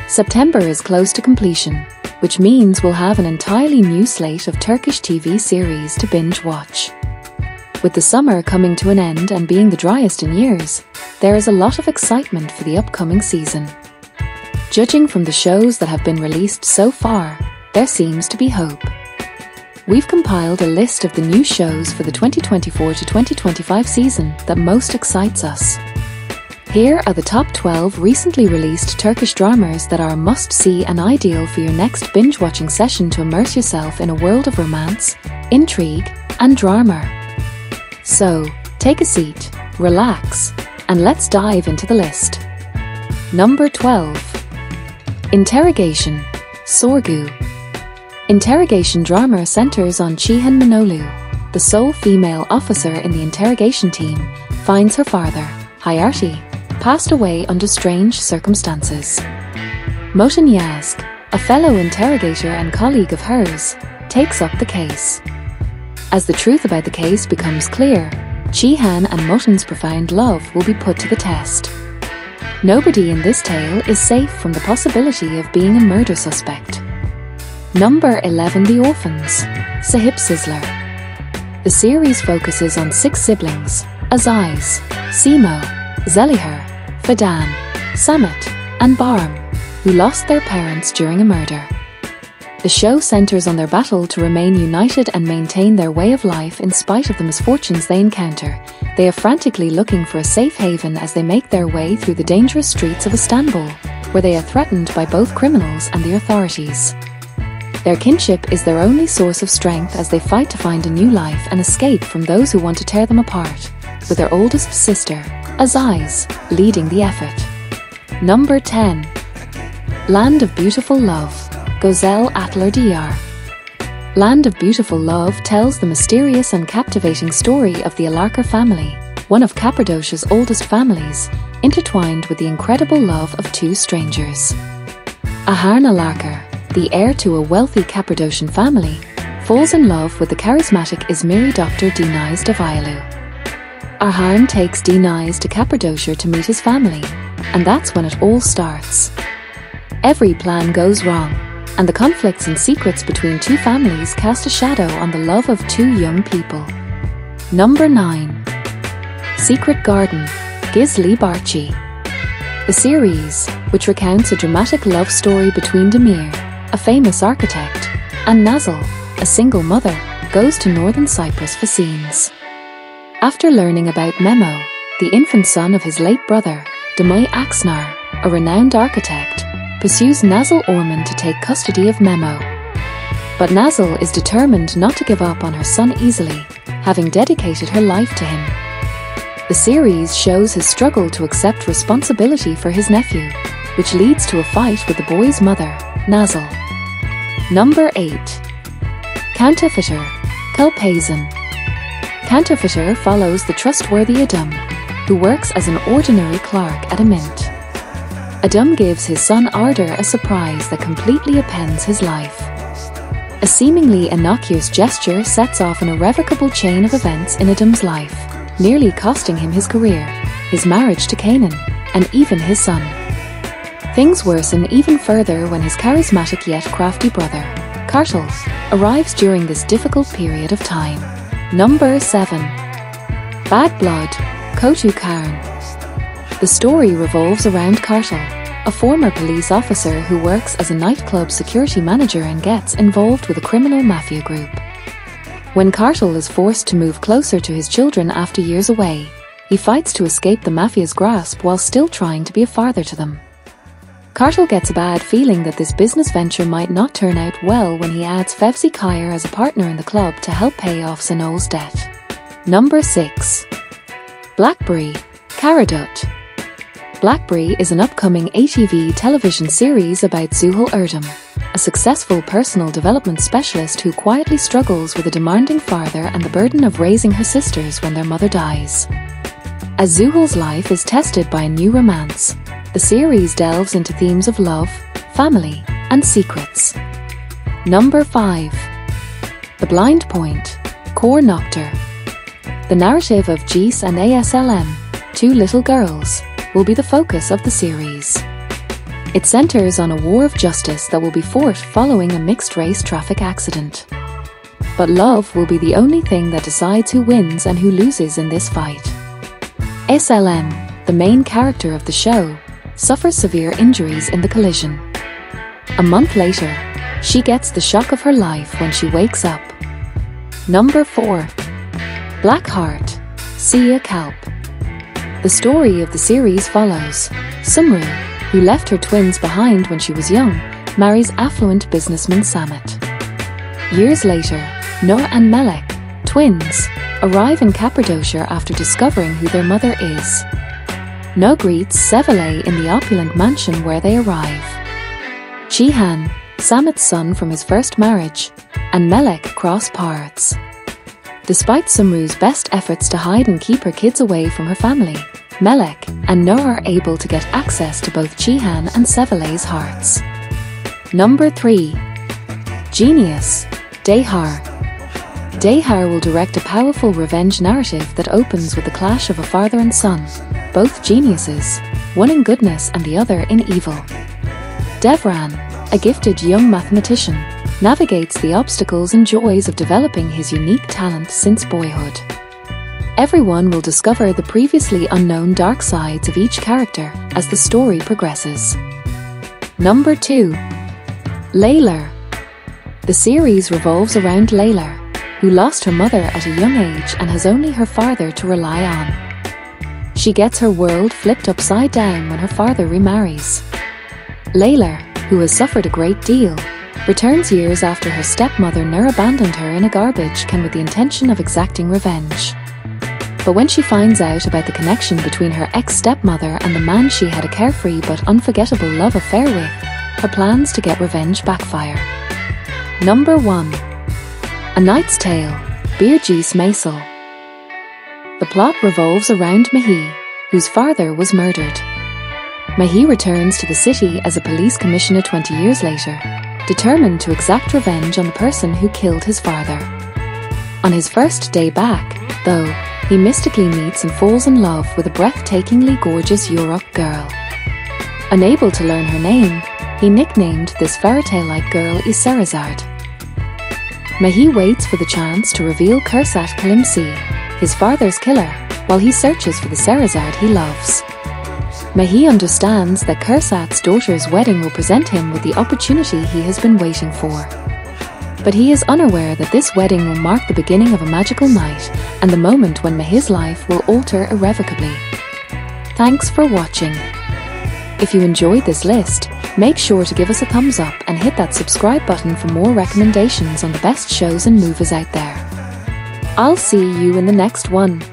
September is close to completion, which means we'll have an entirely new slate of Turkish TV series to binge watch. With the summer coming to an end and being the driest in years, there is a lot of excitement for the upcoming season. Judging from the shows that have been released so far, there seems to be hope. We've compiled a list of the new shows for the 2024 to 2025 season that most excites us. Here are the top 12 recently released Turkish dramas that are a must-see and ideal for your next binge-watching session to immerse yourself in a world of romance, intrigue, and drama. So, take a seat, relax, and let's dive into the list. Number 12. Interrogation, Sorgu. Interrogation drama centers on Cihan Manolu, the sole female officer in the interrogation team, finds her father, Hayati, passed away under strange circumstances. Motin Yazg, a fellow interrogator and colleague of hers, takes up the case. As the truth about the case becomes clear, Cihan and Motin's profound love will be put to the test. Nobody in this tale is safe from the possibility of being a murder suspect. Number 11. The Orphans, Sahip Sizzler. The series focuses on 6 siblings, Aziz, Simo, Zelihar, Fadan, Samet, and Barm, who lost their parents during a murder. The show centers on their battle to remain united and maintain their way of life in spite of the misfortunes they encounter. They are frantically looking for a safe haven as they make their way through the dangerous streets of Istanbul, where they are threatened by both criminals and the authorities. Their kinship is their only source of strength as they fight to find a new life and escape from those who want to tear them apart, with their oldest sister, Aziz, leading the effort. Number 10. Land of Beautiful Love, Gozel Atlar Diyar. Land of Beautiful Love tells the mysterious and captivating story of the Alarkar family, one of Cappadocia's oldest families, intertwined with the incredible love of 2 strangers. Aharn Alarkar, the heir to a wealthy Cappadocian family, falls in love with the charismatic Izmiri doctor Deniz Davayolu. Aharn takes Deniz to Cappadocia to meet his family, and that's when it all starts. Every plan goes wrong, and the conflicts and secrets between 2 families cast a shadow on the love of 2 young people. Number 9. Secret Garden, Gizli Barchi. The series, which recounts a dramatic love story between Demir, a famous architect, and Nazil, a single mother, goes to northern Cyprus for scenes. After learning about Memo, the infant son of his late brother, Demir Aksnar, a renowned architect, pursues Nazil Orman to take custody of Memo. But Nazil is determined not to give up on her son easily, having dedicated her life to him. The series shows his struggle to accept responsibility for his nephew, which leads to a fight with the boy's mother, Nazil. Number 8. Canterfitter, Kelpazan. Canterfitter follows the trustworthy Adam, who works as an ordinary clerk at a mint. Adam gives his son Ardor a surprise that completely upends his life. A seemingly innocuous gesture sets off an irrevocable chain of events in Adam's life, nearly costing him his career, his marriage to Canaan, and even his son. Things worsen even further when his charismatic yet crafty brother, Kartal, arrives during this difficult period of time. Number 7. Bad Blood, Kotu Karn. The story revolves around Kartal, a former police officer who works as a nightclub security manager and gets involved with a criminal mafia group. When Kartal is forced to move closer to his children after years away, he fights to escape the mafia's grasp while still trying to be a father to them. Kartal gets a bad feeling that this business venture might not turn out well when he adds Fevzi Kaya as a partner in the club to help pay off Sanol's debt. Number 6. Blackbury, Karadut. Blackbury is an upcoming ATV television series about Zuhal Erdem, a successful personal development specialist who quietly struggles with a demanding father and the burden of raising her sisters when their mother dies. As Zuhal's life is tested by a new romance, the series delves into themes of love, family, and secrets. Number 5. The Blind Point, Kor Nokter. The narrative of Jis and ASLM, 2 little girls, will be the focus of the series. It centers on a war of justice that will be fought following a mixed-race traffic accident. But love will be the only thing that decides who wins and who loses in this fight. SLM, the main character of the show, suffers severe injuries in the collision. A month later, she gets the shock of her life when she wakes up. Number 4. Blackheart, Sia Kalp. The story of the series follows Sumru, who left her twins behind when she was young, marries affluent businessman Samet. Years later, Noah and Melek, twins, arrive in Cappadocia after discovering who their mother is. Noah greets Sevele in the opulent mansion where they arrive. Chihan, Samet's son from his first marriage, and Melek cross paths. Despite Sumru's best efforts to hide and keep her kids away from her family, Melek and Noah are able to get access to both Chihan and Sevele's hearts. Number 3. Genius, Dehar. Dehar will direct a powerful revenge narrative that opens with the clash of a father and son, both geniuses, one in goodness and the other in evil. Devran, a gifted young mathematician, navigates the obstacles and joys of developing his unique talent since boyhood. Everyone will discover the previously unknown dark sides of each character as the story progresses. Number 2. Layla. The series revolves around Layla, who lost her mother at a young age and has only her father to rely on. She gets her world flipped upside down when her father remarries. Layla, who has suffered a great deal, returns years after her stepmother Nur abandoned her in a garbage can with the intention of exacting revenge. But when she finds out about the connection between her ex-stepmother and the man she had a carefree but unforgettable love affair with, her plans to get revenge backfire. Number 1. A Knight's Tale, Birgis Maisel. The plot revolves around Mahi, whose father was murdered. Mahi returns to the city as a police commissioner 20 years later, determined to exact revenge on the person who killed his father. On his first day back, though, he mystically meets and falls in love with a breathtakingly gorgeous Yurok girl. Unable to learn her name, he nicknamed this fairytale-like girl Iserazard. Mahi waits for the chance to reveal Kursat Kalimsi, his father's killer, while he searches for the Serazard he loves. Mahi understands that Kursat's daughter's wedding will present him with the opportunity he has been waiting for. But he is unaware that this wedding will mark the beginning of a magical night and the moment when Mahi's life will alter irrevocably. Thanks for watching. If you enjoyed this list, make sure to give us a thumbs up and hit that subscribe button for more recommendations on the best shows and movies out there. I'll see you in the next one.